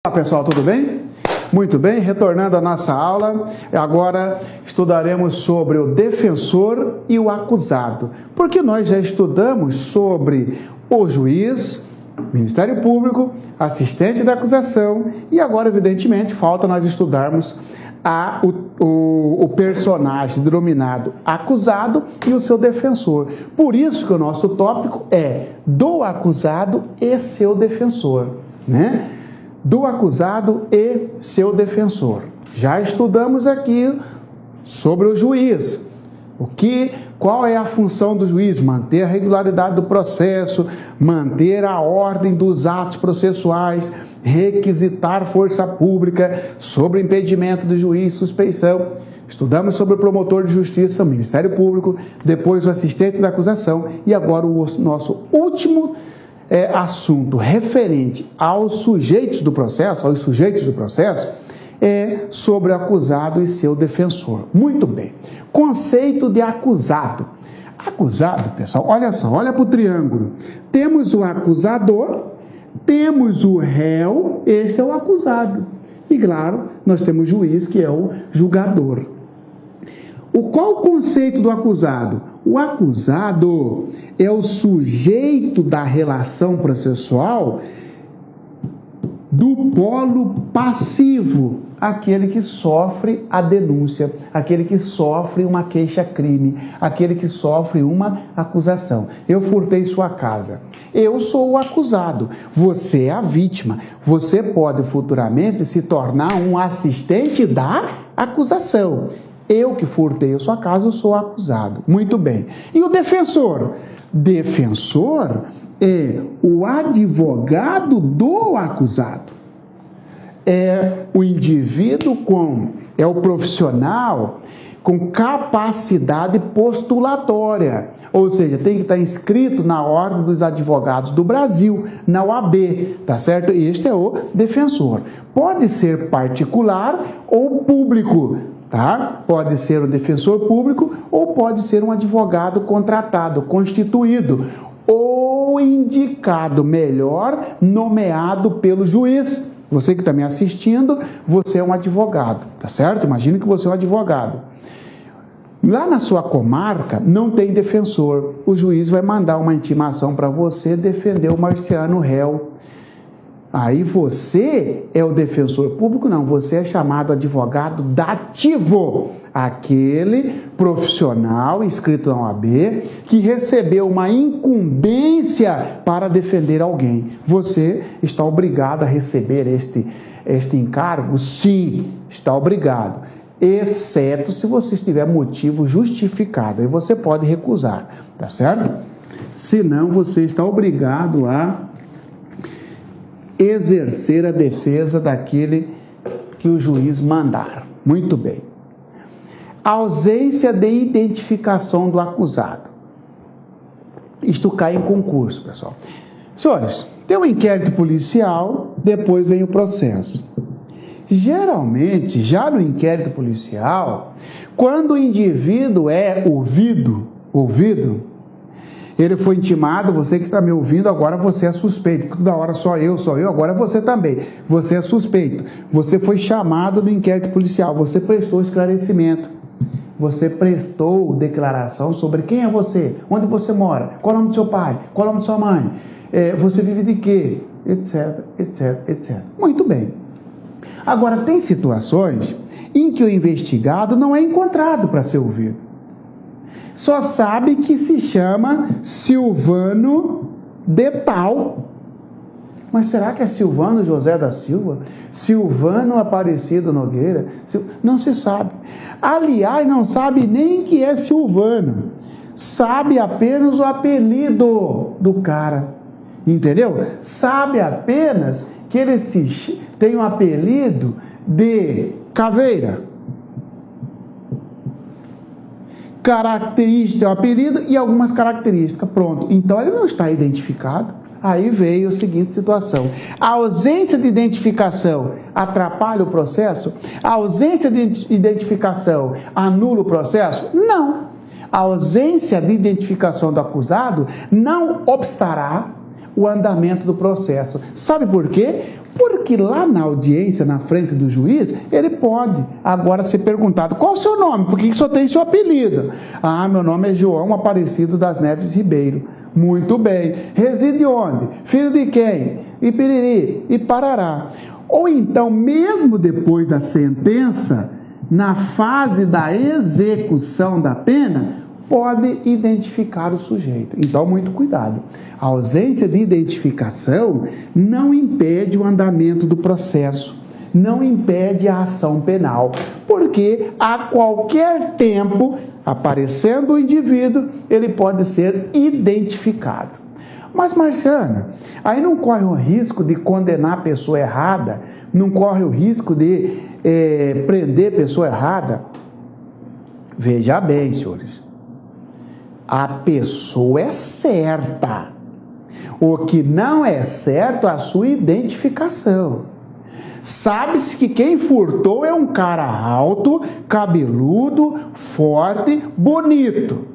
Olá pessoal, tudo bem? Muito bem, retornando à nossa aula, agora estudaremos sobre o defensor e o acusado, porque nós já estudamos sobre o juiz, Ministério Público, assistente da acusação e agora, evidentemente, falta nós estudarmos o personagem denominado acusado e o seu defensor. Por isso que o nosso tópico é do acusado e seu defensor, né? Do acusado e seu defensor. Já estudamos aqui sobre o juiz. Qual é a função do juiz? Manter a regularidade do processo, manter a ordem dos atos processuais, requisitar força pública, sobre impedimento do juiz, suspeição. Estudamos sobre o promotor de justiça, o Ministério Público, depois o assistente da acusação e agora o nosso último assunto referente aos sujeitos do processo, é sobre o acusado e seu defensor. Muito bem. Conceito de acusado. Acusado, pessoal, olha só, olha para o triângulo. Temos o acusador, temos o réu, este é o acusado. E claro, nós temos o juiz, que é o julgador. Qual o conceito do acusado? O acusado é o sujeito da relação processual do polo passivo, aquele que sofre a denúncia, aquele que sofre uma queixa-crime, aquele que sofre uma acusação. Eu furtei sua casa. Eu sou o acusado, você é a vítima. Você pode futuramente se tornar um assistente da acusação. Eu que furtei a sua casa, eu sou acusado. Muito bem. E o defensor? Defensor é o advogado do acusado. É o indivíduo é o profissional com capacidade postulatória. Ou seja, tem que estar inscrito na Ordem dos Advogados do Brasil, na OAB, tá certo? Este é o defensor. Pode ser particular ou público. Tá? Pode ser um defensor público ou pode ser um advogado contratado, constituído ou indicado, melhor, nomeado pelo juiz. Você que está me assistindo, você é um advogado, tá certo? Imagine que você é um advogado. Lá na sua comarca não tem defensor. O juiz vai mandar uma intimação para você defender o marciano réu. Aí você é o defensor público? Não, você é chamado advogado dativo, aquele profissional inscrito na OAB que recebeu uma incumbência para defender alguém. Você está obrigado a receber este encargo? Sim, está obrigado, exceto se você tiver motivo justificado, aí você pode recusar, tá certo? Senão você está obrigado a exercer a defesa daquele que o juiz mandar. Muito bem. Ausência de identificação do acusado. Isto cai em concurso, pessoal. Senhores, tem um inquérito policial, depois vem o processo. Geralmente, já no inquérito policial, quando o indivíduo é ouvido, ele foi intimado, você que está me ouvindo, agora você é suspeito, porque toda hora só eu, agora você também. Você é suspeito. Você foi chamado no inquérito policial, você prestou esclarecimento, você prestou declaração sobre quem é você, onde você mora, qual é o nome do seu pai, qual é o nome de sua mãe, você vive de quê, etc, etc, etc. Muito bem. Agora, tem situações em que o investigado não é encontrado para ser ouvido. Só sabe que se chama Silvano de tal. Mas será que é Silvano José da Silva? Silvano Aparecido Nogueira? Não se sabe. Aliás, não sabe nem que é Silvano. Sabe apenas o apelido do cara. Entendeu? Sabe apenas que ele tem um apelido de Caveira. Característica, apelido e algumas características. Pronto. Então ele não está identificado. Aí veio a seguinte situação. A ausência de identificação atrapalha o processo? A ausência de identificação anula o processo? Não. A ausência de identificação do acusado não obstará o andamento do processo. Sabe por quê? Porque lá na audiência, na frente do juiz, ele pode agora ser perguntado: qual o seu nome? Por que só tem seu apelido? Ah, meu nome é João Aparecido das Neves Ribeiro. Muito bem. Reside onde? Filho de quem? E piriri, e parará. Ou então, mesmo depois da sentença, na fase da execução da pena, pode identificar o sujeito. Então, muito cuidado. A ausência de identificação não impede o andamento do processo, não impede a ação penal, porque a qualquer tempo, aparecendo o indivíduo, ele pode ser identificado. Mas, Marciana, aí não corre o risco de condenar a pessoa errada? Não corre o risco de prender a pessoa errada? Veja bem, senhores. A pessoa é certa. O que não é certo é a sua identificação. Sabe-se que quem furtou é um cara alto, cabeludo, forte, bonito.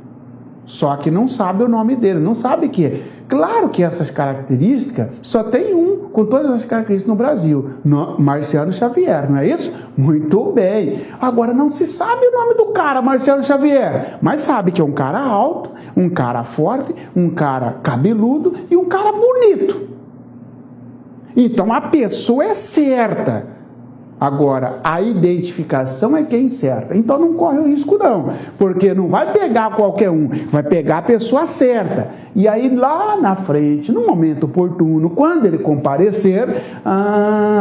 Só que não sabe o nome dele, não sabe que é. Claro que essas características, só tem um com todas essas características no Brasil, Marciano Xavier, não é isso? Muito bem. Agora não se sabe o nome do cara, Marciano Xavier, mas sabe que é um cara alto, um cara forte, um cara cabeludo e um cara bonito. Então a pessoa é certa. Agora, a identificação é quem certa. Então não corre o risco não, porque não vai pegar qualquer um, vai pegar a pessoa certa. E aí lá na frente, no momento oportuno, quando ele comparecer,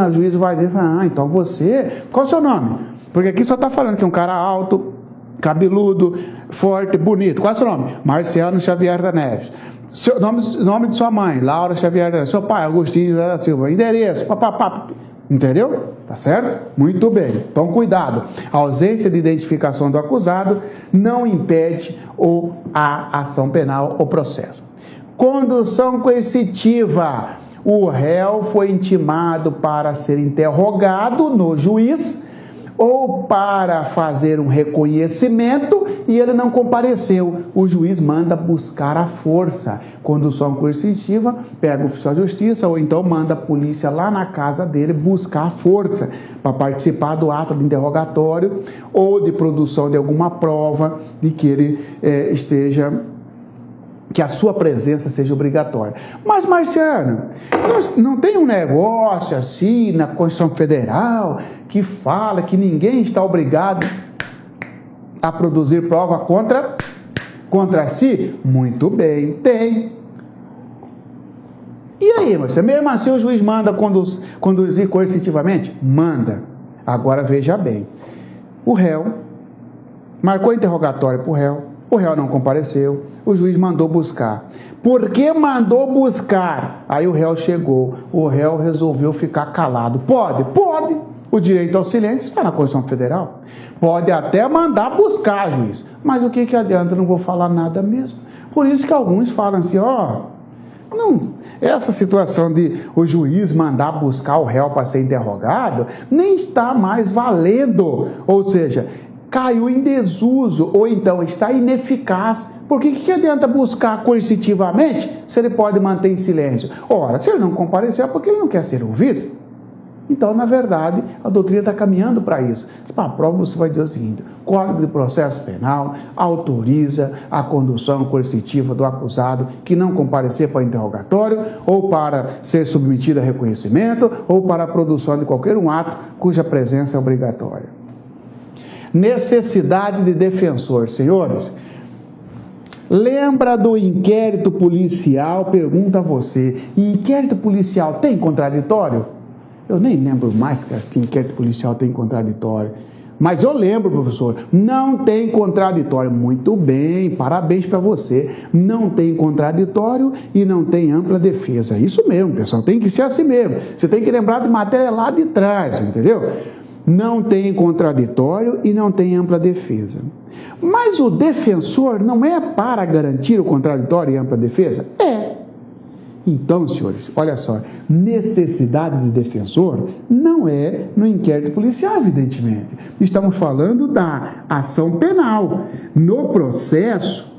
o juiz vai ver, então você, qual é o seu nome? Porque aqui só está falando que é um cara alto, cabeludo, forte, bonito. Qual é o seu nome? Marciano Xavier da Neves. Seu nome de sua mãe, Laura Xavier da Neves. Seu pai, Agostinho da Silva. Endereço, papapá. Entendeu? Tá certo? Muito bem. Então, cuidado. A ausência de identificação do acusado não impede a ação penal ou processo. Condução coercitiva. O réu foi intimado para ser interrogado no juiz ou para fazer um reconhecimento e ele não compareceu. O juiz manda buscar a força. Condução coercitiva, pega o oficial de justiça ou então manda a polícia lá na casa dele buscar a força para participar do ato de interrogatório ou de produção de alguma prova de que ele que a sua presença seja obrigatória. Mas, Marciano, não tem um negócio assim na Constituição Federal que fala que ninguém está obrigado a produzir prova contra si? Muito bem, tem. E aí, Marciano, mesmo assim o juiz manda conduzir coercitivamente? Manda. Agora veja bem, o réu marcou interrogatório para o réu não compareceu, o juiz mandou buscar. Por que mandou buscar? Aí o réu chegou, o réu resolveu ficar calado. Pode. O direito ao silêncio está na Constituição Federal. Pode até mandar buscar, juiz. Mas o que adianta? Eu não vou falar nada mesmo. Por isso que alguns falam assim, essa situação de o juiz mandar buscar o réu para ser interrogado, nem está mais valendo. Ou seja, caiu em desuso, ou então está ineficaz. Porque o que adianta buscar coercitivamente se ele pode manter em silêncio? Ora, se ele não compareceu é porque ele não quer ser ouvido. Então, na verdade, a doutrina está caminhando para isso. Para a prova, você vai dizer o seguinte: Código de Processo Penal autoriza a condução coercitiva do acusado que não comparecer para interrogatório, ou para ser submetido a reconhecimento, ou para a produção de qualquer um ato cuja presença é obrigatória. Necessidade de defensor, senhores. Lembra do inquérito policial? Pergunta a você: inquérito policial tem contraditório? Eu nem lembro mais que assim, inquérito policial tem contraditório. Mas eu lembro, professor, não tem contraditório. Muito bem, parabéns para você. Não tem contraditório e não tem ampla defesa. Isso mesmo, pessoal, tem que ser assim mesmo. Você tem que lembrar de matéria lá de trás, entendeu? Não tem contraditório e não tem ampla defesa. Mas o defensor não é para garantir o contraditório e ampla defesa? É. Então, senhores, olha só, necessidade de defensor não é no inquérito policial, evidentemente. Estamos falando da ação penal. No processo,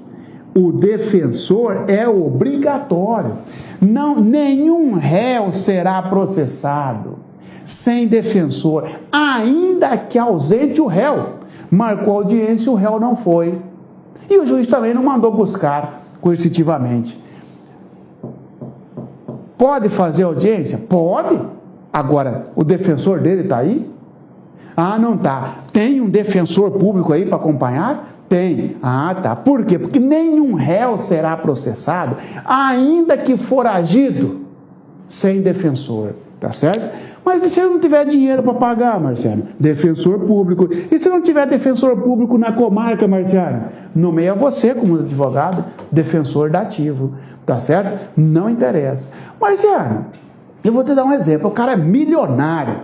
o defensor é obrigatório. Nenhum réu será processado sem defensor, ainda que ausente o réu. Marcou audiência, o réu não foi. E o juiz também não mandou buscar coercitivamente. Pode fazer audiência? Pode. Agora, o defensor dele está aí? Ah, não está. Tem um defensor público aí para acompanhar? Tem. Ah, tá. Por quê? Porque nenhum réu será processado, ainda que foragido, sem defensor. Tá certo? Mas e se ele não tiver dinheiro para pagar, Marciano? Defensor público. E se não tiver defensor público na comarca, Marciano? Nomeia você como advogado, defensor dativo. Tá certo? Não interessa. Marciano, eu vou te dar um exemplo. O cara é milionário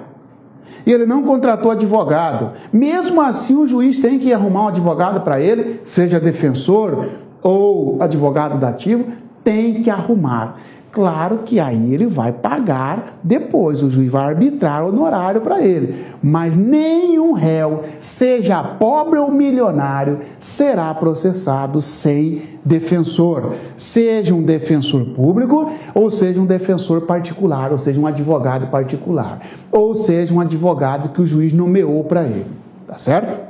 e ele não contratou advogado. Mesmo assim, o juiz tem que arrumar um advogado para ele, seja defensor ou advogado dativo, tem que arrumar. Claro que aí ele vai pagar depois, o juiz vai arbitrar honorário para ele. Mas nenhum réu, seja pobre ou milionário, será processado sem defensor. Seja um defensor público, ou seja um defensor particular, ou seja um advogado particular. Ou seja um advogado que o juiz nomeou para ele. Tá certo?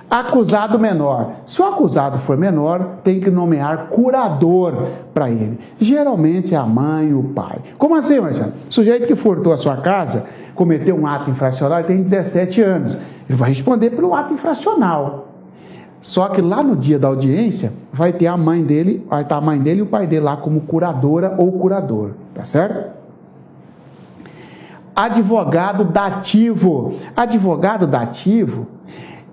Acusado menor. Se o acusado for menor, tem que nomear curador para ele. Geralmente é a mãe ou o pai. Como assim, Marcelo? O sujeito que furtou a sua casa, cometeu um ato infracional, ele tem 17 anos. Ele vai responder pelo ato infracional. Só que lá no dia da audiência, vai ter a mãe dele, vai estar a mãe dele e o pai dele lá como curadora ou curador. Tá certo? Advogado dativo. Advogado dativo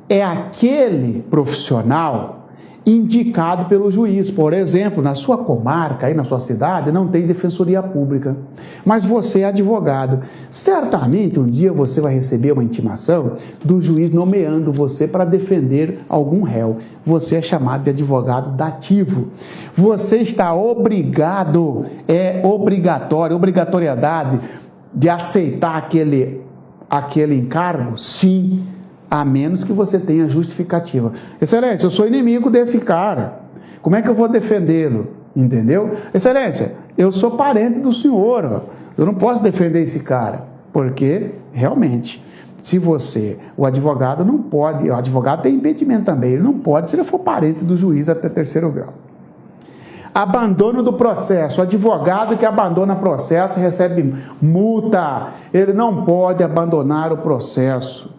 é aquele profissional indicado pelo juiz. Por exemplo, na sua comarca, aí na sua cidade, não tem defensoria pública, mas você é advogado. Certamente um dia você vai receber uma intimação do juiz nomeando você para defender algum réu. Você é chamado de advogado dativo. Você está obrigado, obrigatoriedade de aceitar aquele encargo? Sim. A menos que você tenha justificativa. Excelência, eu sou inimigo desse cara. Como é que eu vou defendê-lo? Entendeu? Excelência, eu sou parente do senhor. Eu não posso defender esse cara. Porque, realmente, o advogado não pode, o advogado tem impedimento também, ele não pode se ele for parente do juiz até terceiro grau. Abandono do processo. O advogado que abandona processo recebe multa. Ele não pode abandonar o processo.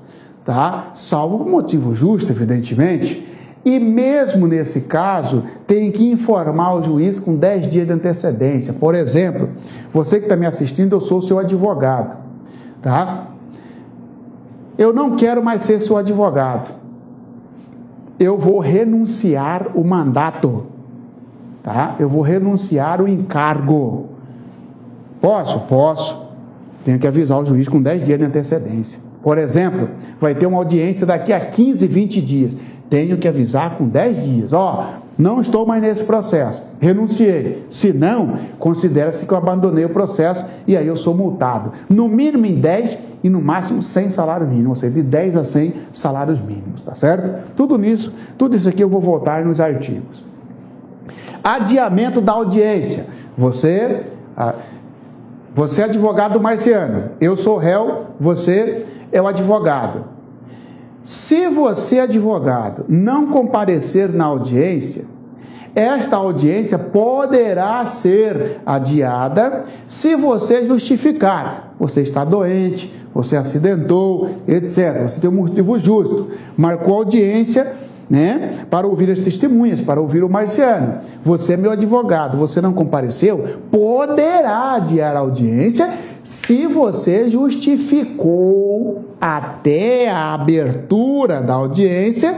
Tá? Salvo por motivo justo, evidentemente, e mesmo nesse caso, tem que informar o juiz com 10 dias de antecedência. Por exemplo, você que está me assistindo, eu sou seu advogado, tá? Eu não quero mais ser seu advogado, eu vou renunciar o mandato, tá? Eu vou renunciar o encargo. Posso? Posso. Tenho que avisar o juiz com 10 dias de antecedência. Por exemplo, vai ter uma audiência daqui a 15, 20 dias. Tenho que avisar com 10 dias. Não estou mais nesse processo. Renunciei. Se não, considera-se que eu abandonei o processo e aí eu sou multado. No mínimo em 10 e no máximo 100 salários mínimos. Ou seja, de 10 a 100 salários mínimos. Tá certo? Tudo isso aqui eu vou voltar nos artigos. Adiamento da audiência. Você é advogado Marciano. Eu sou réu, você é o advogado. Se você, advogado, não comparecer na audiência, esta audiência poderá ser adiada se você justificar. Você está doente, você acidentou, etc. Você tem um motivo justo. Marcou audiência, né, para ouvir as testemunhas, para ouvir o Marciano. Você é meu advogado, você não compareceu, poderá adiar a audiência se você justificou até a abertura da audiência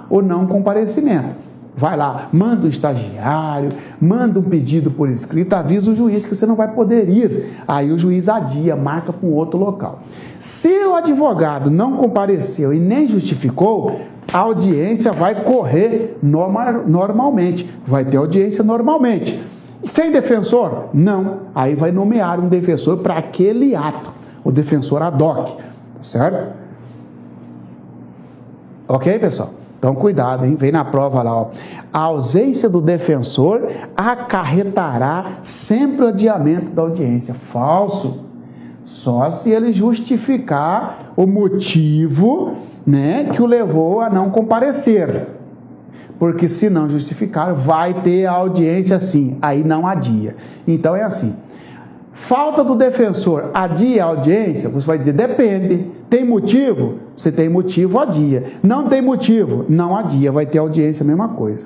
o não comparecimento. Vai lá, manda o estagiário, manda um pedido por escrito, avisa o juiz que você não vai poder ir. Aí o juiz adia, marca com outro local. Se o advogado não compareceu e nem justificou, a audiência vai correr normalmente. Vai ter audiência normalmente. Sem defensor? Não. Aí vai nomear um defensor para aquele ato. O defensor ad hoc. Certo? Ok, pessoal? Então, cuidado, hein? Vem na prova lá, ó. A ausência do defensor acarretará sempre o adiamento da audiência. Falso. Só se ele justificar o motivo, né, que o levou a não comparecer. Porque se não justificar, vai ter audiência sim, aí não adia. Então é assim, falta do defensor, adia a audiência? Você vai dizer, depende. Tem motivo? Se tem motivo, adia. Não tem motivo? Não adia, vai ter audiência, a mesma coisa.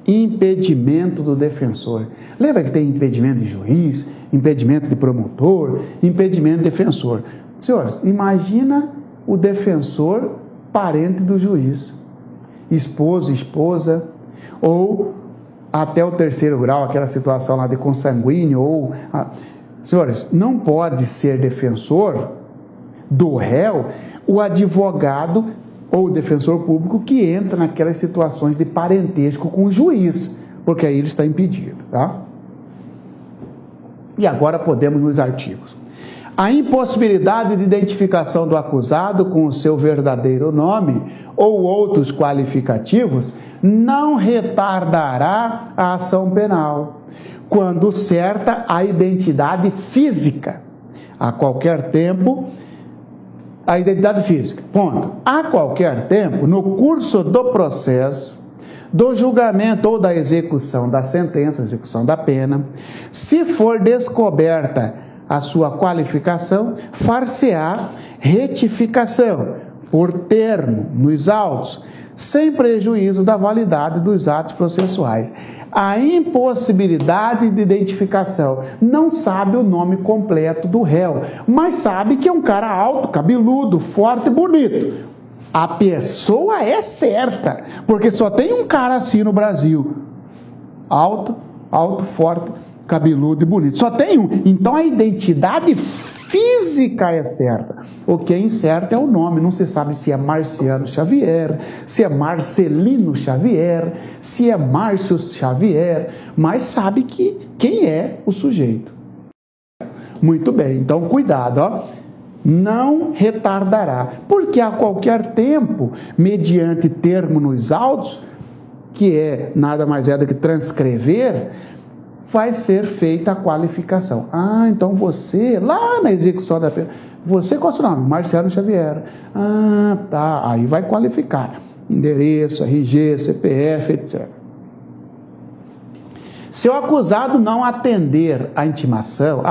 Impedimento do defensor. Lembra que tem impedimento de juiz, impedimento de promotor, impedimento de defensor. Senhores, imagina o defensor parente do juiz, esposo, esposa, ou até o terceiro grau, aquela situação lá de consanguíneo, senhores, não pode ser defensor do réu o advogado ou o defensor público que entra naquelas situações de parentesco com o juiz, porque aí ele está impedido, tá? E agora podemos nos artigos. A impossibilidade de identificação do acusado com o seu verdadeiro nome ou outros qualificativos não retardará a ação penal, quando certa a identidade física, a qualquer tempo, a identidade física, ponto. A qualquer tempo, no curso do processo, do julgamento ou da execução da sentença, execução da pena, se for descoberta a sua qualificação, far-se-á retificação por termo nos autos, sem prejuízo da validade dos atos processuais. A impossibilidade de identificação, não sabe o nome completo do réu, mas sabe que é um cara alto, cabeludo, forte e bonito. A pessoa é certa, porque só tem um cara assim no Brasil, alto, forte, cabeludo e bonito. Só tem um. Então a identidade física é certa. O que é incerto é o nome. Não se sabe se é Marciano Xavier, se é Marcelino Xavier, se é Márcio Xavier, mas sabe que quem é o sujeito. Muito bem, então cuidado, ó. Não retardará, porque a qualquer tempo, mediante termo nos autos, que é nada mais é do que transcrever, vai ser feita a qualificação. Ah, então você, lá na execução da pena, você qual é o seu nome? Marciano Xavier. Ah, tá, aí vai qualificar. Endereço, RG, CPF, etc. Se o acusado não atender à intimação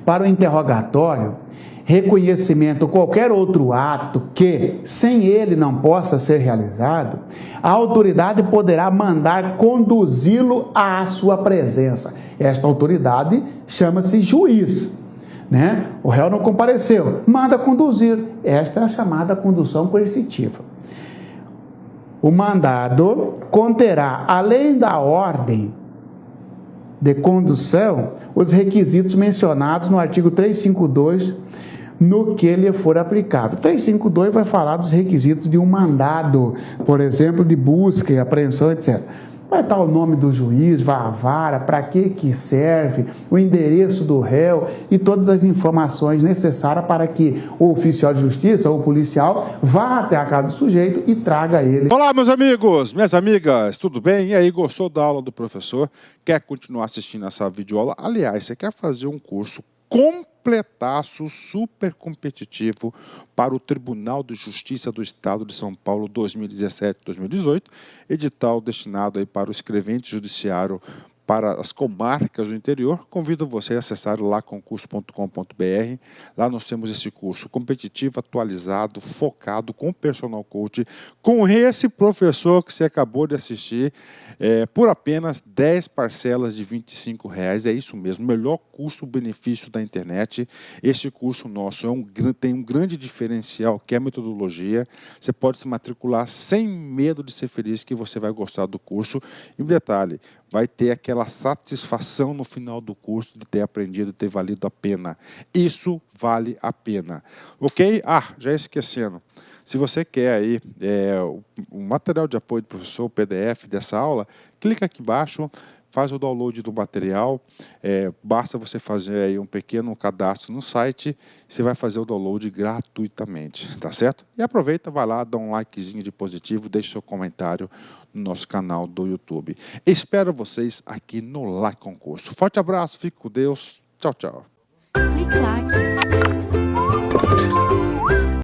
para o interrogatório, reconhecimento ou qualquer outro ato que, sem ele, não possa ser realizado, a autoridade poderá mandar conduzi-lo à sua presença. Esta autoridade chama-se juiz, né? O réu não compareceu, manda conduzir. Esta é a chamada condução coercitiva. O mandado conterá, além da ordem de condução, os requisitos mencionados no artigo 352, no que lhe for aplicável. 352 vai falar dos requisitos de um mandado, por exemplo, de busca e apreensão, etc. Vai estar o nome do juiz, vai a vara, para que serve, o endereço do réu e todas as informações necessárias para que o oficial de justiça ou o policial vá até a casa do sujeito e traga ele. Olá, meus amigos, minhas amigas, tudo bem? E aí, gostou da aula do professor? Quer continuar assistindo essa videoaula? Aliás, você quer fazer um curso completaço, super competitivo para o Tribunal de Justiça do Estado de São Paulo 2017-2018, edital destinado aí para o escrevente judiciário para as comarcas do interior. Convido você a acessar o laconcurso.com.br. Lá nós temos esse curso competitivo, atualizado, focado, com personal coach, com esse professor que você acabou de assistir, por apenas 10 parcelas de R$ 25,00. É isso mesmo, melhor custo-benefício da internet. Este curso nosso tem um grande diferencial, que é a metodologia. Você pode se matricular sem medo de ser feliz, que você vai gostar do curso. E um detalhe, vai ter aquela satisfação no final do curso de ter aprendido e ter valido a pena. Isso vale a pena. Ok? Já esquecendo. Se você quer aí o material de apoio do professor, o PDF dessa aula, clica aqui embaixo, faz o download do material, basta você fazer aí um pequeno cadastro no site, você vai fazer o download gratuitamente, tá certo? E aproveita, vai lá, dá um likezinho de positivo, deixe seu comentário no nosso canal do YouTube. Espero vocês aqui no Like Concurso. Forte abraço, fique com Deus. Tchau, tchau. Clique-claque.